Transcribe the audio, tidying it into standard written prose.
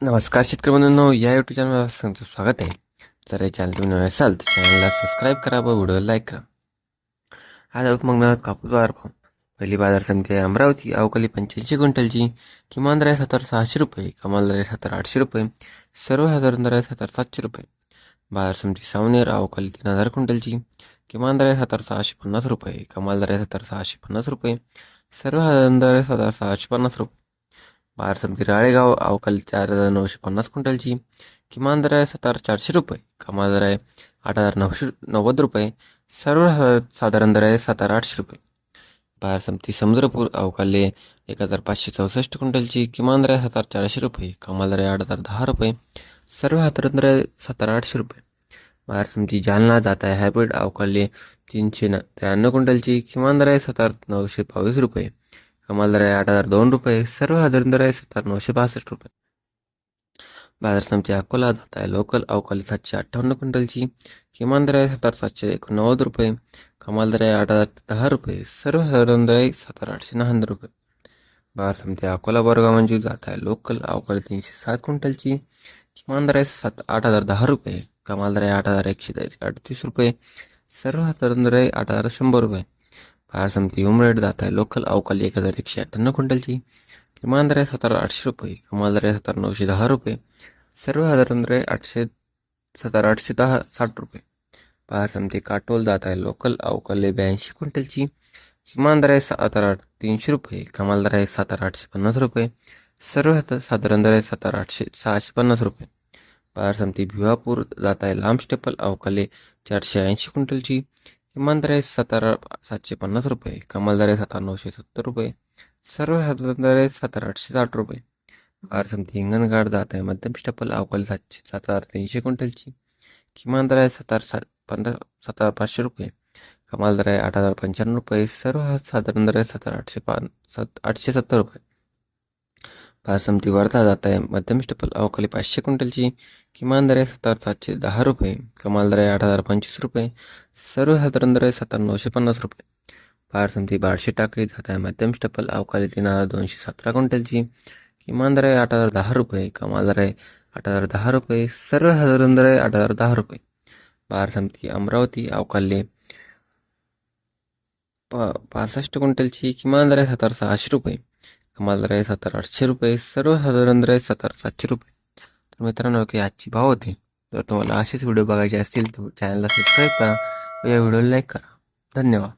नमस्कार शेतकरी बंधूंनो, या यूट्यूब चॅनलवर तुमचं स्वागत आहे. जर या चॅनल तुम्ही नवे असाल तर चॅनलला सबस्क्राईब करा व व्हिडिओला लाईक करा. आज आपण बघणार आहोत कापूस बाजार भाव. पहिली बाजार समिती आहे अमरावती. अवकाली 85 क्विंटलची. किमान दर आहे 7600 रुपये, कमाल दर आहे 7800 रुपये, सर्वसाधारण दर आहे 7700 रुपये. बाजार समिती सावनेर. अवकाली 3000 क्विंटलची. किमान दर आहे 7650 रुपये, कमाल दर आहे 7650 रुपये, सर्वसाधारण दर आहे 7650 रुपये. बाजार समिती राळेगाव. अवकाली 4950 क्विंटलची. किमान दर आहे 7400 रुपये, कमाल दर आहे 8990 रुपये, सर्वसाधारण दर आहे 7800 रुपये. बाजार समिती समुद्रपूर. अवकाली 1564 क्विंटलची. किमान दर आहे 7400 रुपये, कमाल दर आहे 8010 रुपये, सर्वसाधारण दर आहे 7800 रुपये. बाजार समिती जालना. जात आहे हायब्रिड. अवकाली 393 क्विंटलची. किमान दर आहे 7922 रुपये, कमाल दर आहे 8002 रुपये, सर्वसाधारण दर आहे 7962 रुपये. बाजार समिती अकोला. जात आहे लोकल. अवकाली 758 क्विंटलची. किमान दर आहे 7789 रुपये, कमाल दर आहे 8010 रुपये, सर्वसाधारण दर आहे 7890 रुपये. बाजार समिती अकोला बोरगाव मंजूर. जात आहे लोकल. अवकाली 307 क्विंटलची. किमान दर आहे 8010 रुपये, कमाल दर आहे 8138 रुपये, सर्वसाधारण दर आहे 8100 रुपये. बाजार समिती उमरेड. जात आहे लोकल. अवकाली 1158 क्विंटलची. किमान दर आहे 7800 रुपये, कमाल दर आहे 7910 रुपये, सर्वसाधारण दर आहे 7860 रुपये. बाजार समिती काटोल. जात आहे लोकल. अवकाली 82 क्विंटलची. किमान दर आहे 7300 रुपये, कमाल दर आहे 7850 रुपये, सर्वसाधारण दर आहे 650 रुपये. बाजार समिती भिवापूर. जात आहे लांब स्टेपल. अवकाली 480 क्विंटलची. किमान दर आहे 750 रुपये, कमाल दर आहे 970 रुपये, सर्वसाधारण दर आहे 7860 रुपये. बाजार समिती हिंगणघाट. जात आहे मध्यम स्टेपल. अवकाली 7300 क्विंटलची. किमान दर आहे 7500 रुपये, कमाल दर आहे 8095 रुपये, सर्वसाधारण दर आहे 870 रुपये. बाजार समिती वर्धा. जात आहे मध्यम स्टेपल. अवकाली 500 क्विंटलची. किमान दर आहे 7710 रुपये, कमाल दर आहे 8025 रुपये, सर्वसाधारण दर आहे 7950 रुपये. बाजार समिती बार्शी टाकळी. जात आहे मध्यम स्टेपल. अवकाली 3217 क्विंटलची. किमान दर आहे 8010 रुपये, कमाल दर आहे 8010 रुपये, सर्वसाधारण दर आहे 8010 रुपये. बाजार समिती अमरावती. अवकाली 65 क्विंटलची. किमान दर आहे 7600 रुपये, कमाल दर आहे 7800 रुपये, सर्वसाधारण दर आहे 7700 रुपये. तर मित्रांनो, की आजची भाव होते. जर तुम्हाला असेच व्हिडिओ बघायचे असतील तर चॅनलला सबस्क्राईब करा व या व्हिडिओला लाईक करा. धन्यवाद.